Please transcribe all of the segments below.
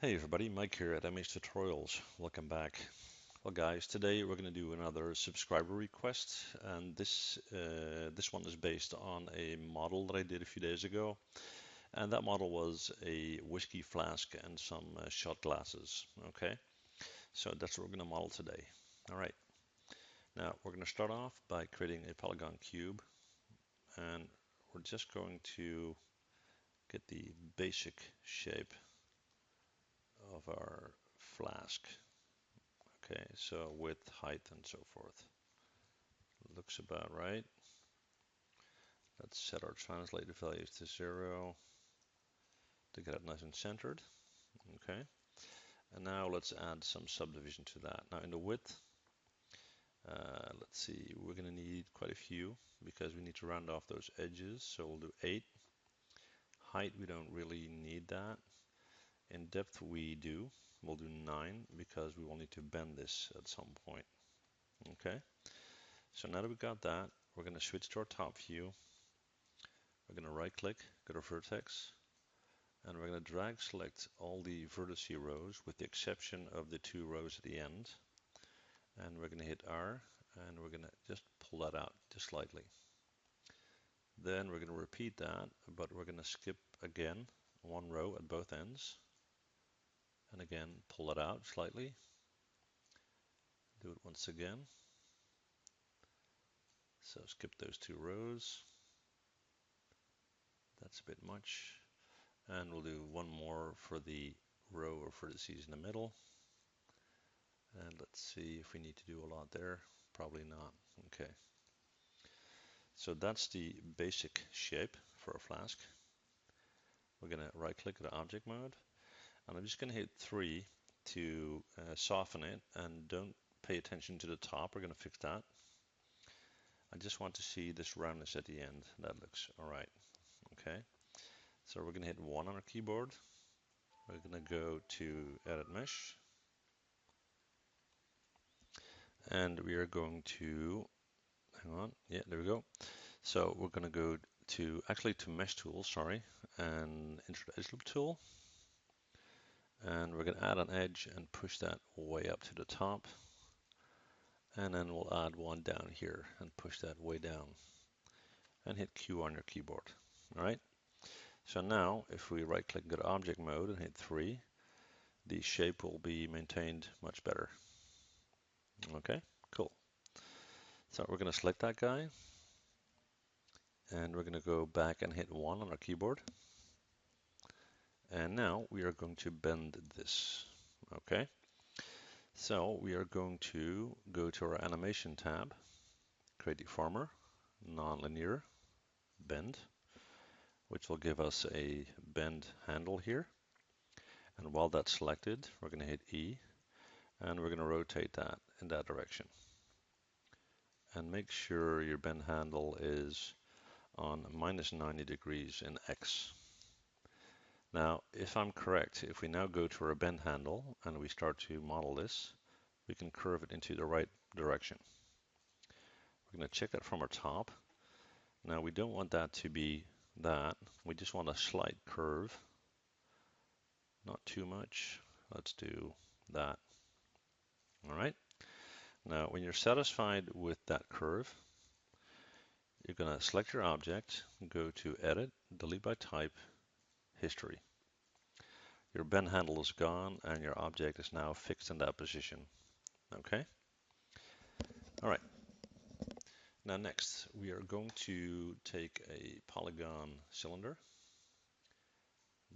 Hey everybody, Mike here at MH Tutorials. Welcome back. Well guys, today we're going to do another subscriber request, and this one is based on a model that I did a few days ago, and that model was a whiskey flask and some shot glasses. Okay, so that's what we're going to model today. All right, now we're going to start off by creating a polygon cube, and we're just going to get the basic shape of our flask. Okay, so width, height, and so forth. Looks about right. Let's set our translated values to 0 to get it nice and centered. Okay, and now let's add some subdivision to that. Now in the width, let's see, we're going to need quite a few because we need to round off those edges. So we'll do 8. Height, we don't really need that. In depth, we do. We'll do 9 because we will need to bend this at some point. Okay, so now that we've got that, we're going to switch to our top view. We're going to right click, go to vertex, and we're going to drag select all the vertex rows with the exception of the 2 rows at the end. And we're going to hit R, and we're going to just pull that out just slightly. Then we're going to repeat that, but we're going to skip again 1 row at both ends. And again, pull it out slightly. Do it once again. So skip those 2 rows. That's a bit much. And we'll do 1 more for the row or vertices in the middle. And let's see if we need to do a lot there. Probably not. Okay. So that's the basic shape for a flask. We're going to right click the object mode. And I'm just going to hit 3 to soften it. And don't pay attention to the top. We're going to fix that. I just want to see this roundness at the end. That looks all right. Okay. So we're going to hit 1 on our keyboard. We're going to go to Edit Mesh. And we are going to, hang on, yeah, there we go. So we're going to go to, actually to Mesh Tool, sorry, and Insert Edge Loop Tool. And we're going to add an edge and push that way up to the top. And then we'll add one down here and push that way down. And hit Q on your keyboard. All right. So now if we right click, go to Object Mode and hit 3, the shape will be maintained much better. Okay, cool. So we're going to select that guy. And we're going to go back and hit 1 on our keyboard. And now we are going to bend this. Okay. So we are going to go to our animation tab, create deformer, nonlinear, bend, which will give us a bend handle here. And while that's selected, we're going to hit E, and we're going to rotate that in that direction. And make sure your bend handle is on minus 90 degrees in X. Now, if I'm correct, if we now go to our bend handle and we start to model this, we can curve it into the right direction. We're going to check that from our top. Now, we don't want that to be that. We just want a slight curve, not too much. Let's do that. All right. Now, when you're satisfied with that curve, you're going to select your object, go to Edit, Delete by Type, History. Your bend handle is gone and your object is now fixed in that position. Okay? All right. Now next, we are going to take a polygon cylinder,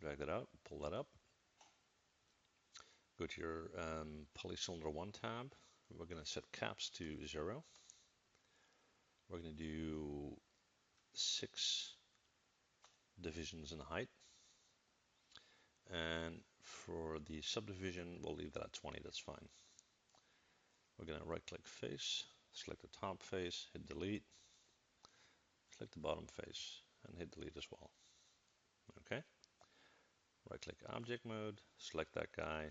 drag that out, pull that up, go to your polycylinder 1 tab. We're going to set caps to 0. We're going to do 6 divisions in height. And for the subdivision, we'll leave that at 20, that's fine. We're going to right click face, select the top face, hit delete, select the bottom face, and hit delete as well. Okay. Right click object mode, select that guy.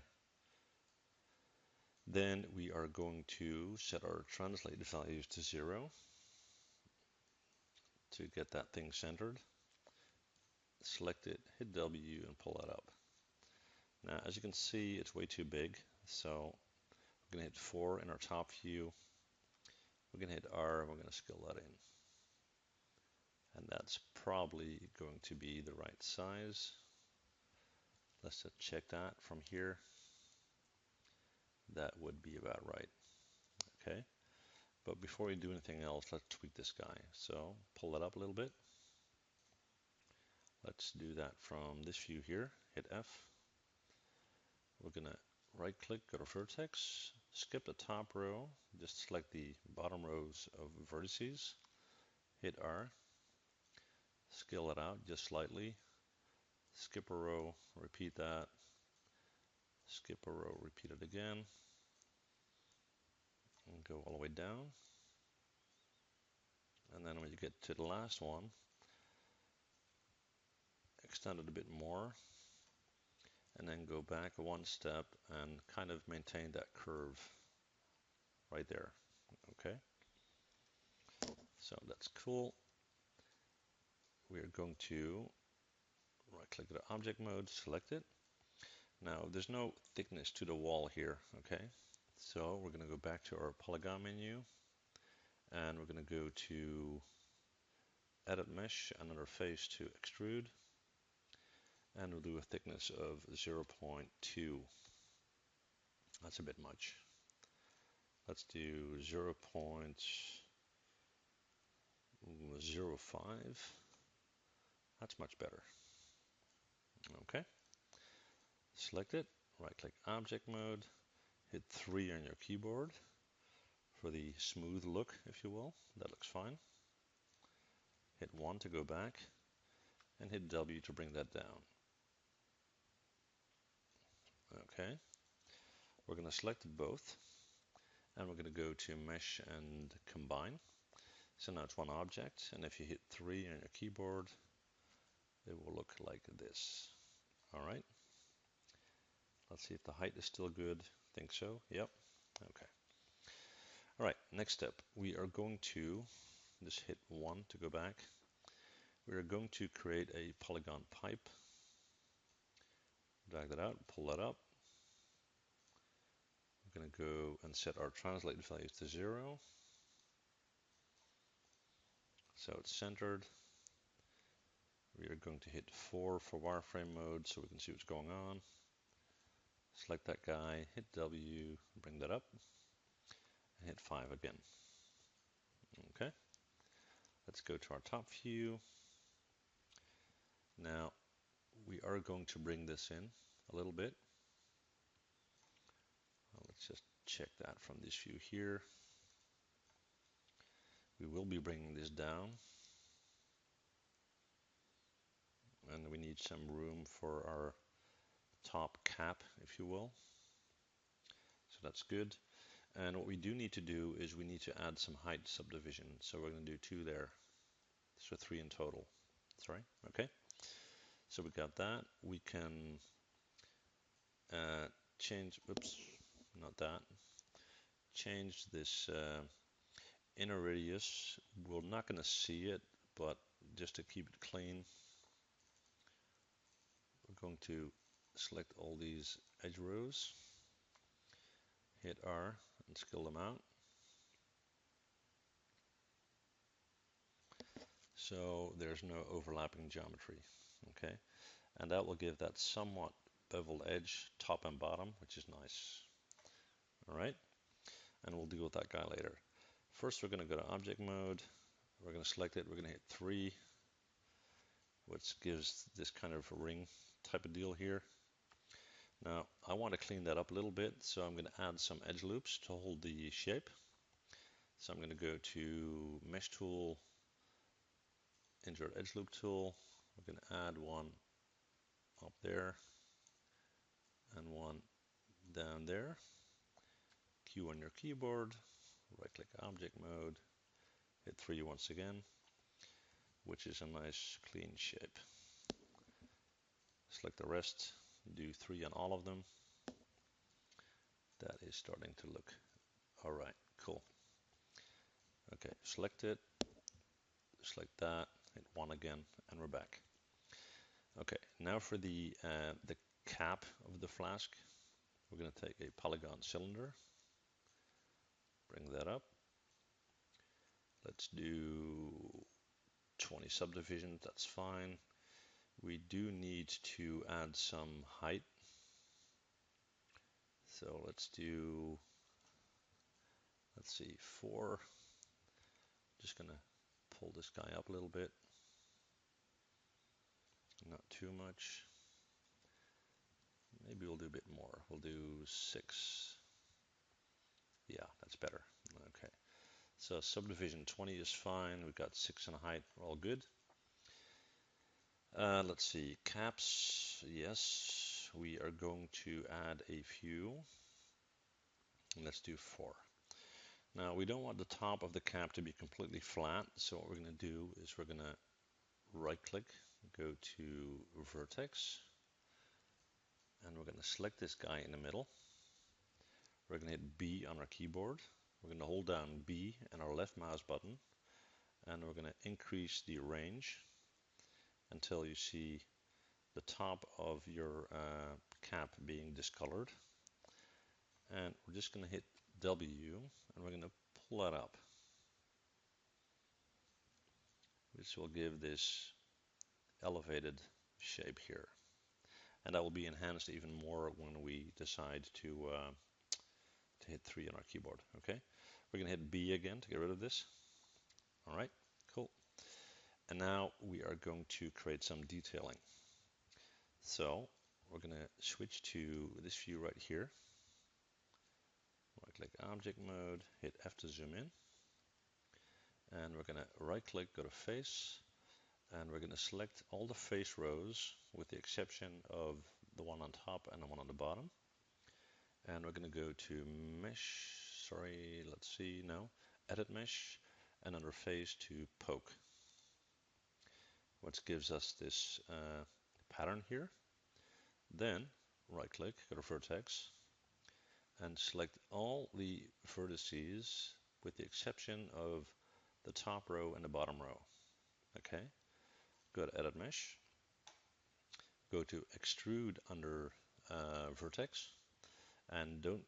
Then we are going to set our translated values to 0 to get that thing centered. Select it, hit W, and pull that up. Now, as you can see, it's way too big, so we're going to hit 4 in our top view. We're going to hit R, and we're going to scale that in. And that's probably going to be the right size. Let's just check that from here. That would be about right. Okay. But before we do anything else, let's tweak this guy. So pull that up a little bit. Let's do that from this view here. Hit F. We're going to right click, go to vertex, skip the top row, just select the bottom rows of vertices. Hit R. Scale it out just slightly. Skip a row, repeat that. Skip a row, repeat it again. And go all the way down. And then when you get to the last one, extend it a bit more, and then go back one step and kind of maintain that curve right there. Okay, so that's cool. We are going to right click the object mode, select it. Now there's no thickness to the wall here, okay? So we're going to go back to our Polygon menu, and we're going to go to edit mesh and under face to extrude, and we'll do a thickness of 0.2. That's a bit much. Let's do 0.05. That's much better. Okay. Select it, right click object mode, hit 3 on your keyboard for the smooth look, if you will. That looks fine. Hit 1 to go back, and hit W to bring that down. Okay. We're going to select both, and we're going to go to mesh and combine. So now it's one object, and if you hit 3 on your keyboard, it will look like this. All right. Let's see if the height is still good. Think so. Yep. Okay. All right. Next step, we are going to just hit 1 to go back. We are going to create a polygon pipe. Drag that out, pull that up. We're going to go and set our translate values to 0. So it's centered. We are going to hit 4 for wireframe mode so we can see what's going on. Select that guy, hit W, bring that up, and hit 5 again. Okay. Let's go to our top view. Now we are going to bring this in a little bit. Let's just check that from this view here. We will be bringing this down, and we need some room for our top cap, if you will. So that's good. And what we do need to do is we need to add some height subdivision. So we're going to do 2 there. So 3 in total. Sorry. Okay. So we got that. We can change, oops, not that. Change this inner radius. We're not going to see it, but just to keep it clean, we're going to select all these edge rows, hit R and scale them out. So there's no overlapping geometry, okay? And that will give that somewhat beveled edge, top and bottom, which is nice. All right, and we'll deal with that guy later. First, we're going to go to object mode. We're going to select it. We're going to hit 3, which gives this kind of a ring type of deal here. Now, I want to clean that up a little bit, so I'm going to add some edge loops to hold the shape. So I'm going to go to Mesh Tool, Insert Edge Loop Tool. We're going to add one up there and one down there. Q on your keyboard, right click object mode, hit 3 once again, which is a nice clean shape. Select the rest, do 3 on all of them. That is starting to look all right. Cool. Okay, select it, select that, hit 1 again, and we're back. Okay, now for the cap of the flask, we're going to take a polygon cylinder, bring that up. Let's do 20 subdivisions, that's fine. We do need to add some height. So let's do, let's see, 4. Just gonna pull this guy up a little bit. Not too much. Maybe we'll do a bit more. We'll do 6. Yeah, that's better. Okay. So subdivision 20 is fine. We've got 6 in height. We're all good. Let's see. Caps. Yes. We are going to add a few. Let's do 4. Now we don't want the top of the cap to be completely flat. So what we're going to do is we're going to right click, go to vertex, and we're going to select this guy in the middle. We're going to hit B on our keyboard. We're going to hold down B and our left mouse button, and we're going to increase the range until you see the top of your cap being discolored. And we're just going to hit W, and we're going to pull that up, which will give this elevated shape here. And that will be enhanced even more when we decide to hit 3 on our keyboard. Okay, we're going to hit B again to get rid of this. All right, cool. And now we are going to create some detailing. So we're going to switch to this view right here. Right click object mode, hit F to zoom in. And we're going to right click, go to face, and we're going to select all the face rows with the exception of the one on top and the one on the bottom. And we're going to go to mesh, let's see, no, edit mesh, and under face to poke, which gives us this pattern here. Then right click, go to vertex, and select all the vertices with the exception of the top row and the bottom row. Okay, go to edit mesh, go to extrude under vertex, and don't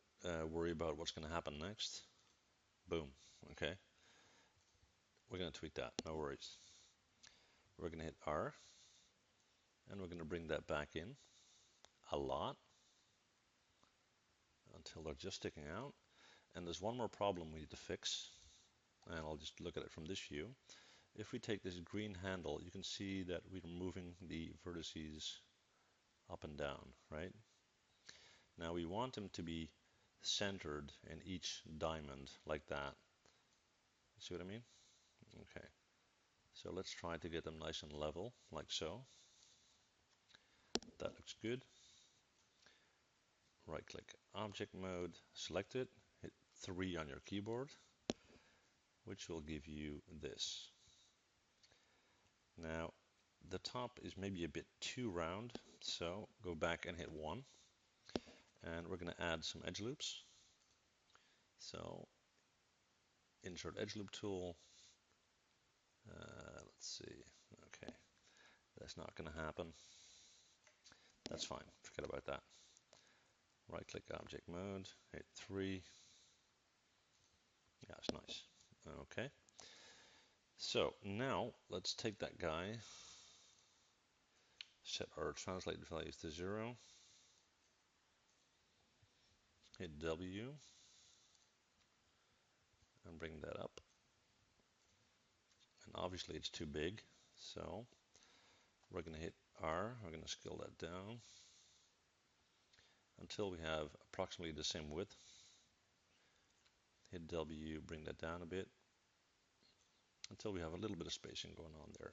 worry about what's going to happen next. Boom. Okay, we're going to tweak that, no worries. We're going to hit R, and we're going to bring that back in a lot until they're just sticking out. And there's one more problem we need to fix, and I'll just look at it from this view. If we take this green handle, you can see that we're moving the vertices up and down, right? Now we want them to be centered in each diamond like that. See what I mean? Okay. So let's try to get them nice and level, like so. That looks good. Right click object mode, select it, hit 3 on your keyboard, which will give you this. Now the top is maybe a bit too round, so go back and hit 1. And we're going to add some edge loops. So insert edge loop tool. Let's see. Okay, that's not going to happen. That's fine. Forget about that. Right click object mode, hit 3. Yeah, it's nice. Okay. So now let's take that guy, set our translate values to 0, hit W, and bring that up. And obviously it's too big, so we're going to hit R, we're going to scale that down until we have approximately the same width. Hit W, bring that down a bit until we have a little bit of spacing going on there.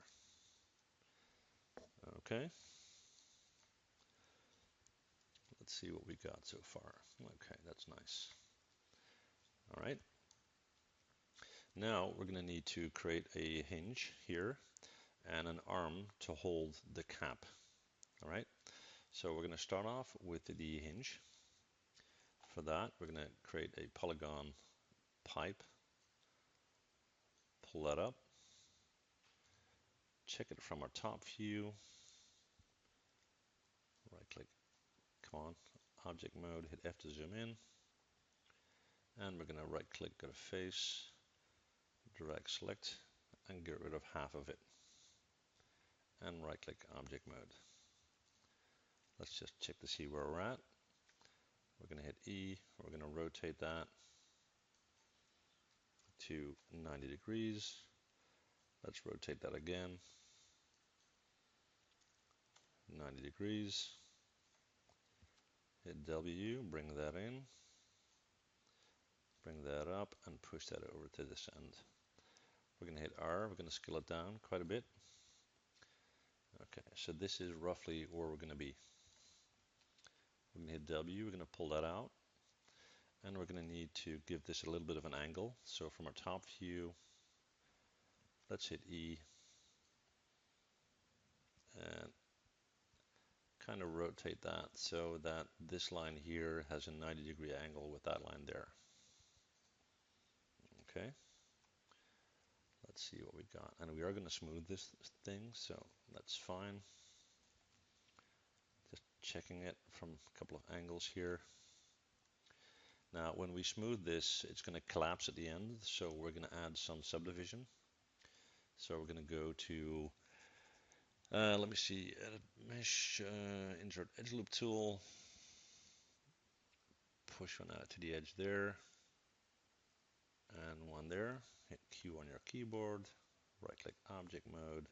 Okay. Let's see what we got so far. Okay, that's nice. All right. Now we're going to need to create a hinge here and an arm to hold the cap. All right. So we're going to start off with the hinge. For that, we're going to create a polygon pipe. Pull that up. Check it from our top view. Right click, on, object mode, hit F to zoom in, and we're going to right click, go to face, drag select, and get rid of half of it, and right click object mode. Let's just check to see where we're at. We're going to hit E, we're going to rotate that to 90 degrees. Let's rotate that again, 90 degrees. Hit W, bring that in, bring that up, and push that over to this end. We're going to hit R, we're going to scale it down quite a bit. Okay, so this is roughly where we're going to be. We're going to hit W, we're going to pull that out, and we're going to need to give this a little bit of an angle. So from our top view, let's hit E, and kind of rotate that so that this line here has a 90-degree angle with that line there. Okay, let's see what we got. And we are going to smooth this thing, so that's fine. Just checking it from a couple of angles here. Now, when we smooth this, it's going to collapse at the end, so we're going to add some subdivision. So we're going to go to, let me see, edit mesh, insert edge loop tool, push one out to the edge there, and one there. Hit Q on your keyboard, right click object mode,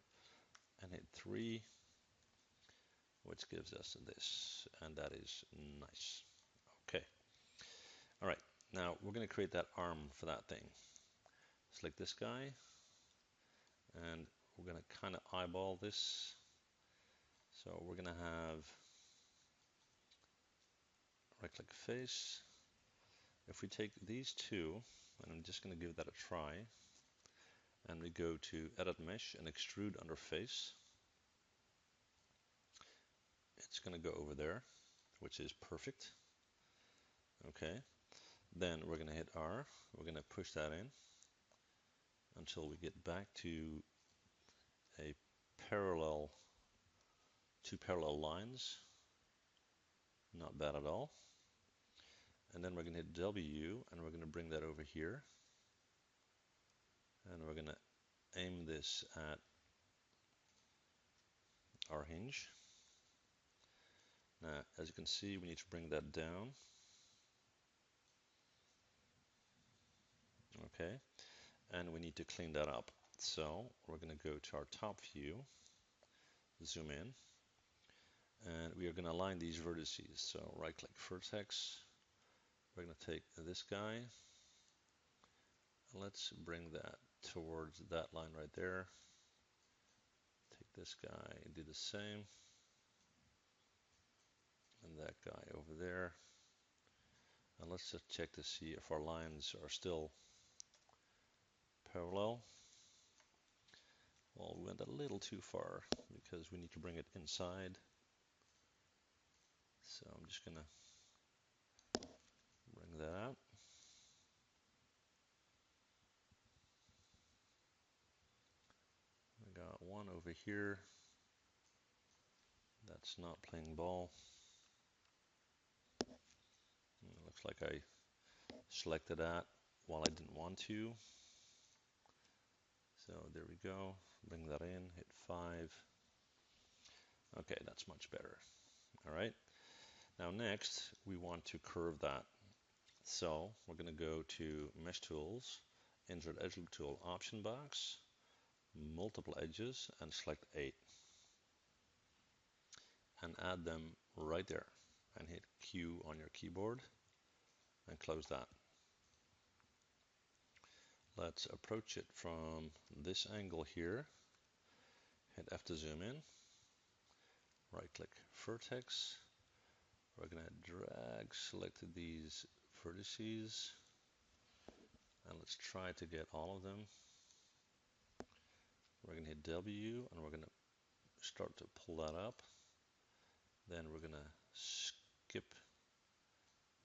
and hit 3, which gives us this, and that is nice. Okay. All right, now we're going to create that arm for that thing. Select this guy, and we're going to kind of eyeball this. So we're going to have right click face. If we take these two, and I'm just going to give that a try, and we go to edit mesh and extrude under face, it's going to go over there, which is perfect. Okay, then we're going to hit R, we're going to push that in until we get back to a parallel, two parallel lines. Not bad at all. And then we're going to hit W, and we're going to bring that over here, and we're going to aim this at our hinge. Now, as you can see, we need to bring that down. Okay, and we need to clean that up. So we're going to go to our top view, zoom in, and we are going to align these vertices. So right click vertex, we're going to take this guy, and let's bring that towards that line right there. Take this guy and do the same, and that guy over there. And let's just check to see if our lines are still parallel. Well, we went a little too far because we need to bring it inside. So I'm just going to bring that out. I got one over here that's not playing ball. It looks like I selected that while I didn't want to. So there we go. Bring that in, hit 5. Okay, that's much better. All right. Now next, we want to curve that. So we're going to go to Mesh Tools, insert Edge Loop Tool, option box, multiple edges, and select 8. And add them right there. And hit Q on your keyboard and close that. Let's approach it from this angle here. Hit F to zoom in. Right click vertex. We're going to drag select these vertices. And let's try to get all of them. We're going to hit W, and we're going to start to pull that up. Then we're going to skip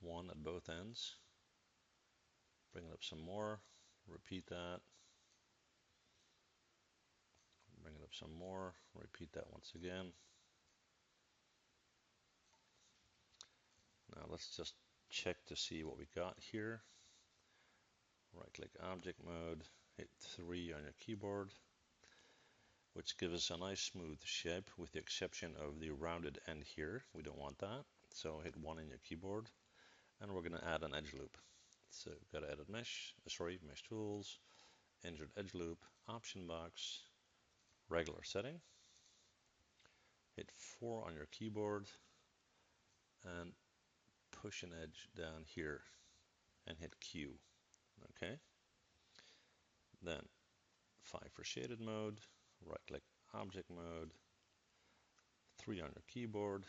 one at both ends. Bring it up some more. Repeat that. Bring it up some more. Repeat that once again. Now let's just check to see what we got here. Right click object mode, hit 3 on your keyboard, which gives us a nice smooth shape with the exception of the rounded end here. We don't want that. So hit 1 on your keyboard and we're going to add an edge loop. So go to edit mesh, mesh tools, insert edge loop, option box, regular setting. Hit 4 on your keyboard and push an edge down here and hit Q. Okay. Then 5 for shaded mode, right click object mode, 3 on your keyboard,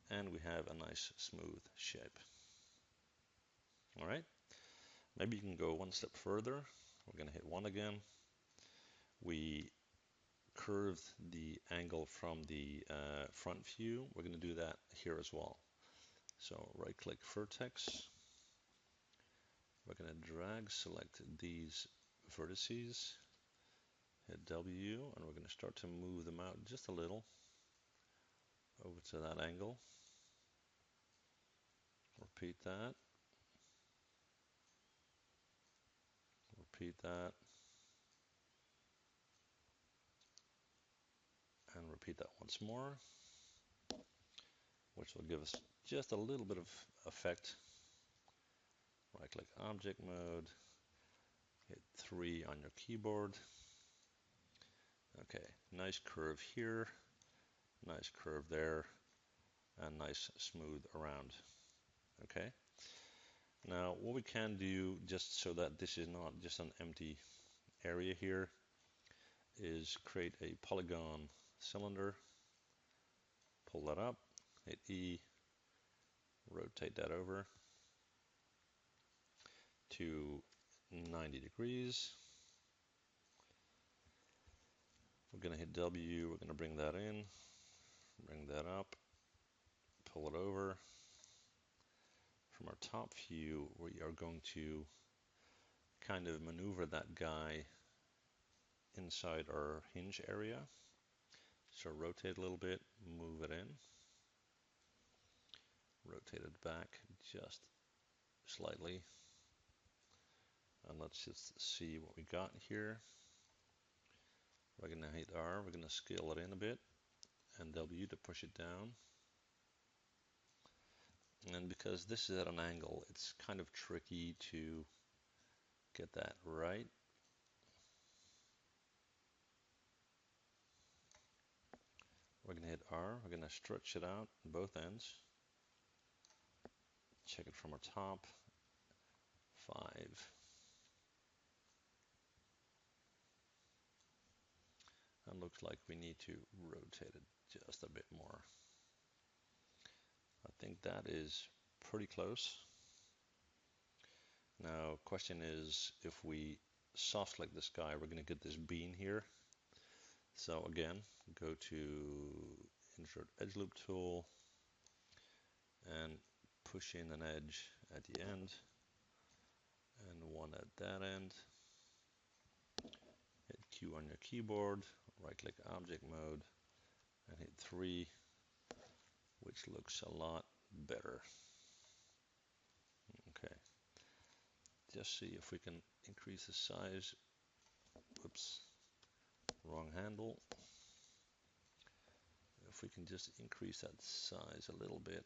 and we have a nice smooth shape. All right. Maybe you can go one step further. We're going to hit 1 again. We curved the angle from the front view. We're going to do that here as well. So right click vertex. We're going to drag select these vertices, hit W, and we're going to start to move them out just a little over to that angle. Repeat that. Repeat that. And repeat that once more, which will give us just a little bit of effect. Right click object mode, hit 3 on your keyboard. Okay, nice curve here, nice curve there, and nice smooth around. Okay, now what we can do, just so that this is not just an empty area here, is create a polygon cylinder, pull that up, hit E, rotate that over to 90 degrees. We're going to hit W, we're going to bring that in, bring that up, pull it over. From our top view, we are going to kind of maneuver that guy inside our hinge area. So rotate a little bit, move it in, rotate it back just slightly, and let's just see what we got here. We're going to hit R, we're going to scale it in a bit, and W to push it down. And because this is at an angle, it's kind of tricky to get that right. We're going to hit R, we're going to stretch it out both ends. Check it from our top, 5. And looks like we need to rotate it just a bit more. I think that is pretty close. Now, question is, if we soft select this guy, we're going to get this bean here. So again, go to insert edge loop tool and push in an edge at the end and one at that end. Hit Q on your keyboard, right click object mode and hit 3, which looks a lot better. Okay, just see if we can increase the size. Whoops, wrong handle. If we can just increase that size a little bit.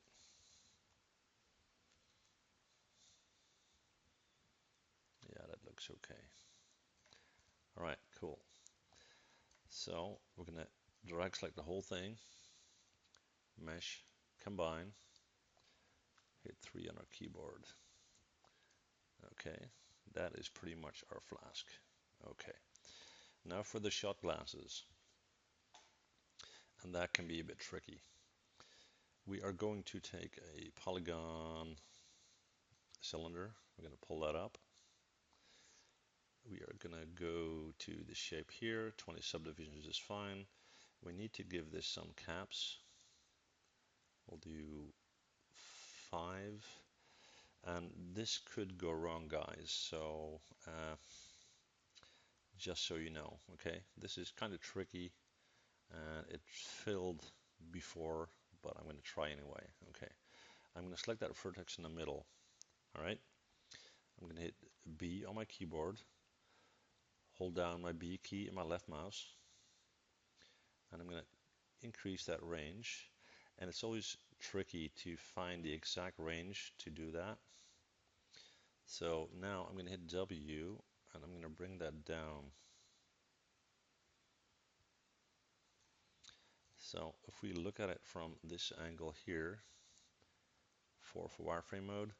Yeah, that looks okay. All right, cool. So we're going to drag select the whole thing, mesh, combine, hit 3 on our keyboard. Okay, that is pretty much our flask. Okay, now for the shot glasses, and that can be a bit tricky. We are going to take a polygon cylinder, we're going to pull that up. We are going to go to the shape here, 20 subdivisions is fine. We need to give this some caps. We'll do 5. And this could go wrong, guys, so just so you know, okay? This is kind of tricky, and it filled before, but I'm going to try anyway, okay? I'm going to select that vertex in the middle. All right. I'm going to hit B on my keyboard, hold down my B key and my left mouse, and I'm going to increase that range. And it's always tricky to find the exact range to do that. So now I'm going to hit W and I'm going to bring that down. So if we look at it from this angle here, for wireframe mode,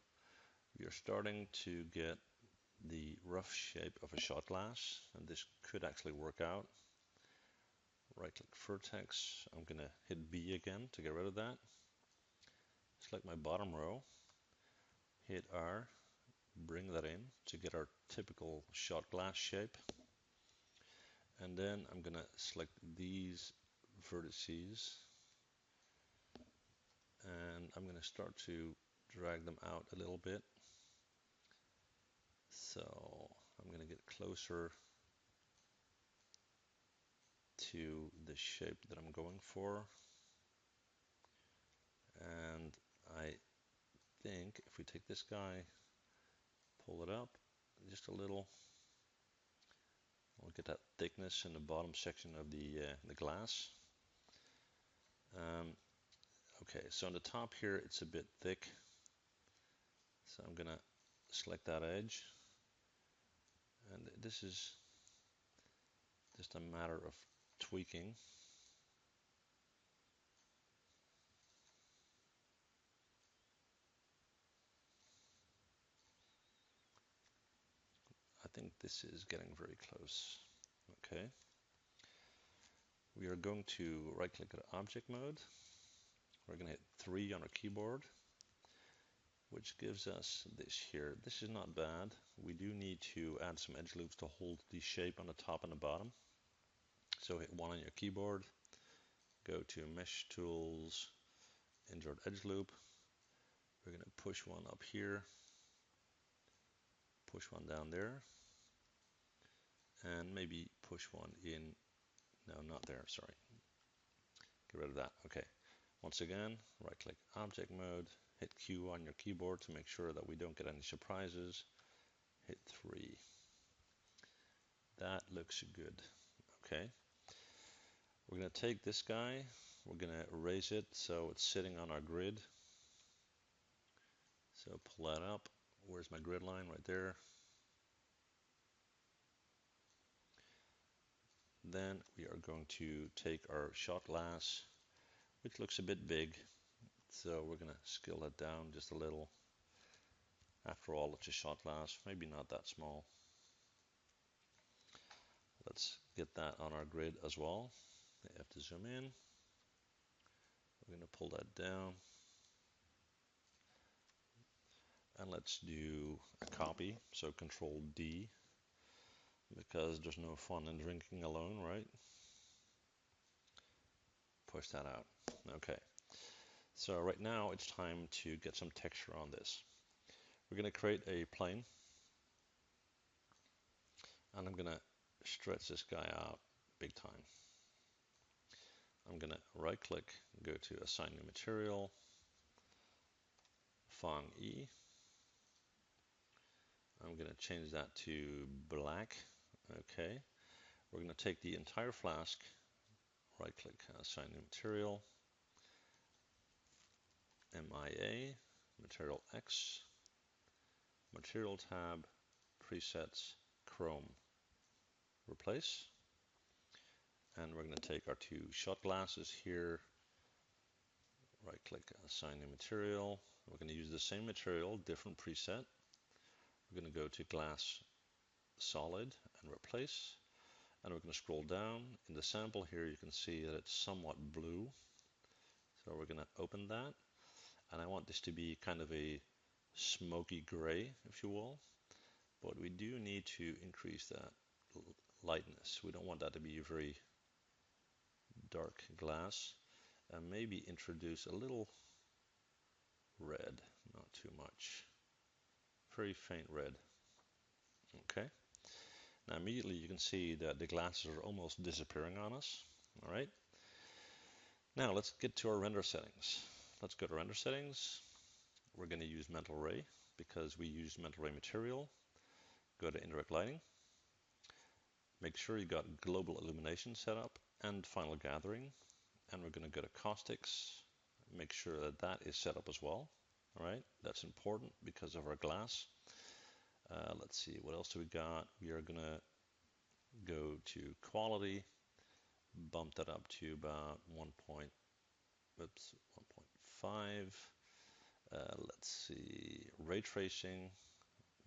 we are starting to get the rough shape of a shot glass, and this could actually work out. Right click vertex, I'm going to hit B again to get rid of that. Select my bottom row, hit R, bring that in to get our typical shot glass shape. And then I'm going to select these vertices and I'm going to start to drag them out a little bit. So I'm going to get closer to the shape that I'm going for. And I think if we take this guy, pull it up just a little, we'll get that thickness in the bottom section of the glass. Okay, so on the top here, it's a bit thick. So I'm gonna select that edge. And this is just a matter of tweaking. I think this is getting very close. Okay. We are going to right click at object mode. We're going to hit 3 on our keyboard, which gives us this here. This is not bad. We do need to add some edge loops to hold the shape on the top and the bottom. So hit 1 on your keyboard, go to Mesh Tools, Insert Edge Loop. We're going to push one up here, push one down there, and maybe push one in. No, not there, sorry. Get rid of that. Okay. Once again, right click object mode, hit Q on your keyboard to make sure that we don't get any surprises. Hit 3. That looks good. Okay. We're going to take this guy, we're going to erase it so it's sitting on our grid. So pull that up. Where's my grid line? Right there. Then we are going to take our shot glass, which looks a bit big. So we're going to scale that down just a little. After all, it's a shot glass, maybe not that small. Let's get that on our grid as well. You have to zoom in. We're going to pull that down. And let's do a copy. So Control D, because there's no fun in drinking alone, right? Push that out. Okay. So right now it's time to get some texture on this. We're going to create a plane. And I'm going to stretch this guy out big time. I'm going to right click, go to Assign New Material, Fong E. I'm going to change that to black. Okay. We're going to take the entire flask, right click, Assign New Material, MIA, Material X, Material tab, Presets, Chrome, Replace. And we're going to take our 2 shot glasses here, right click, Assign New Material. We're going to use the same material, different preset. We're going to go to Glass Solid and Replace. And we're going to scroll down. In the sample here, you can see that it's somewhat blue. So we're going to open that. And I want this to be kind of a smoky gray, if you will. But we do need to increase that lightness. We don't want that to be a very dark glass. And maybe introduce a little red, not too much. Very faint red. Okay. Now immediately you can see that the glasses are almost disappearing on us. All right. Now let's get to our render settings. Let's go to render settings. we're going to use mental ray because we used mental ray material. Go to indirect lighting. Make sure you got global illumination set up and final gathering. And we're going to go to caustics. Make sure that that is set up as well. All right, that's important because of our glass. Let's see, what else do we got? We are going to go to quality, bump that up to about 1.5. Let's see, ray tracing,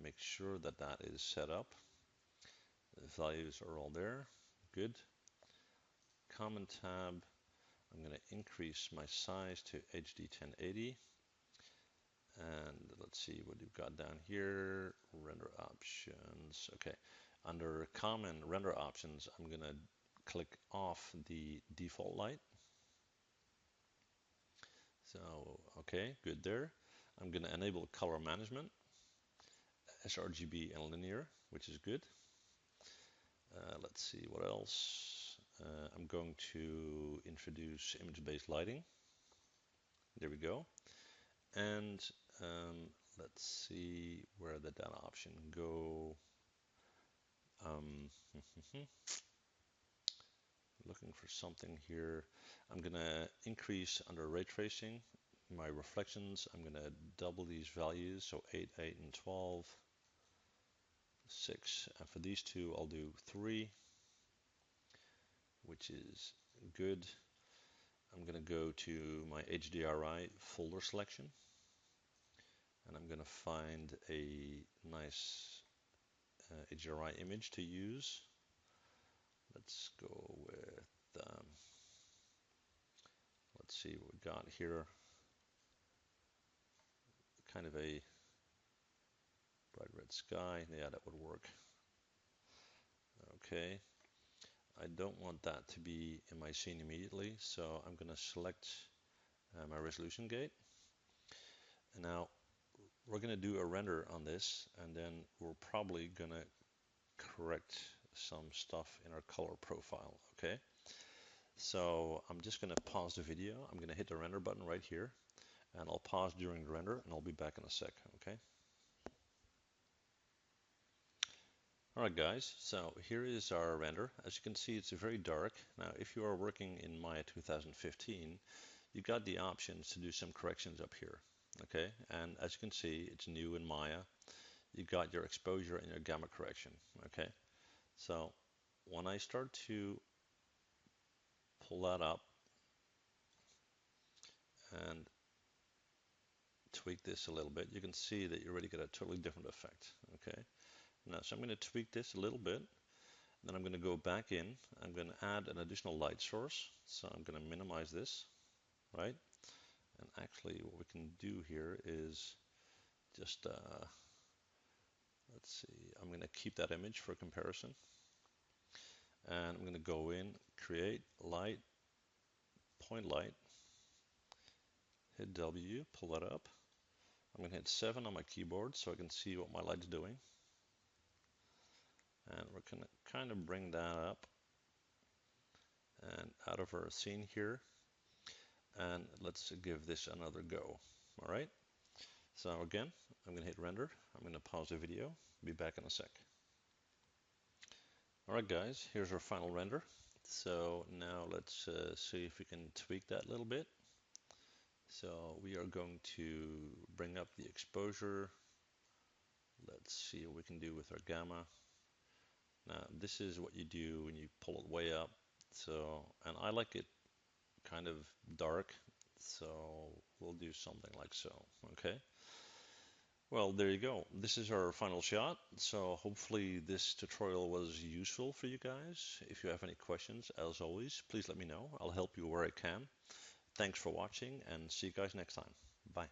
make sure that that is set up. The values are all there. Good. Common tab, I'm going to increase my size to HD 1080. And let's see what you've got down here. Render options. Okay. Under common render options, I'm going to click off the default light. So, okay, good there. I'm going to enable color management, sRGB and linear, which is good. Let's see what else. I'm going to introduce image-based lighting. There we go. And let's see where did that option go. Looking for something here. I'm going to increase under ray tracing my reflections. I'm going to double these values, so 8, 8, and 12, 6. And for these two, I'll do 3, which is good. I'm going to go to my HDRI folder selection, and I'm going to find a nice HDRI image to use. Let's go with, let's see what we got here. Kind of a bright red sky. Yeah, that would work. Okay. I don't want that to be in my scene immediately, so I'm going to select my resolution gate. And now we're going to do a render on this, and then we're probably going to correct some stuff in our color profile. Okay. So I'm just going to pause the video. I'm going to hit the render button right here, and I'll pause during the render, and I'll be back in a sec. Okay. Alright guys, so here is our render. As you can see, it's very dark. Now if you are working in Maya 2015, you got the options to do some corrections up here. Okay, and as you can see, it's new in Maya. You got your exposure and your gamma correction. Okay, so when I start to pull that up and tweak this a little bit, you can see that you already get a totally different effect. Okay, now so I'm going to tweak this a little bit. Then I'm going to go back in. I'm going to add an additional light source. So I'm going to minimize this, right? And actually what we can do here is just, let's see, I'm going to keep that image for comparison. And I'm going to go in, create light, point light, hit W, pull that up. I'm going to hit 7 on my keyboard so I can see what my light's doing. And we're going to kind of bring that up and out of our scene here. And let's give this another go. All right. So again, I'm going to hit render. I'm going to pause the video. Be back in a sec. All right, guys, here's our final render. So now let's see if we can tweak that a little bit. So we are going to bring up the exposure. Let's see what we can do with our gamma. Now this is what you do when you pull it way up. So, and I like it kind of dark. So we'll do something like so, okay? Well, there you go. This is our final shot. So hopefully this tutorial was useful for you guys. If you have any questions, as always, please let me know. I'll help you where I can. Thanks for watching and see you guys next time. Bye.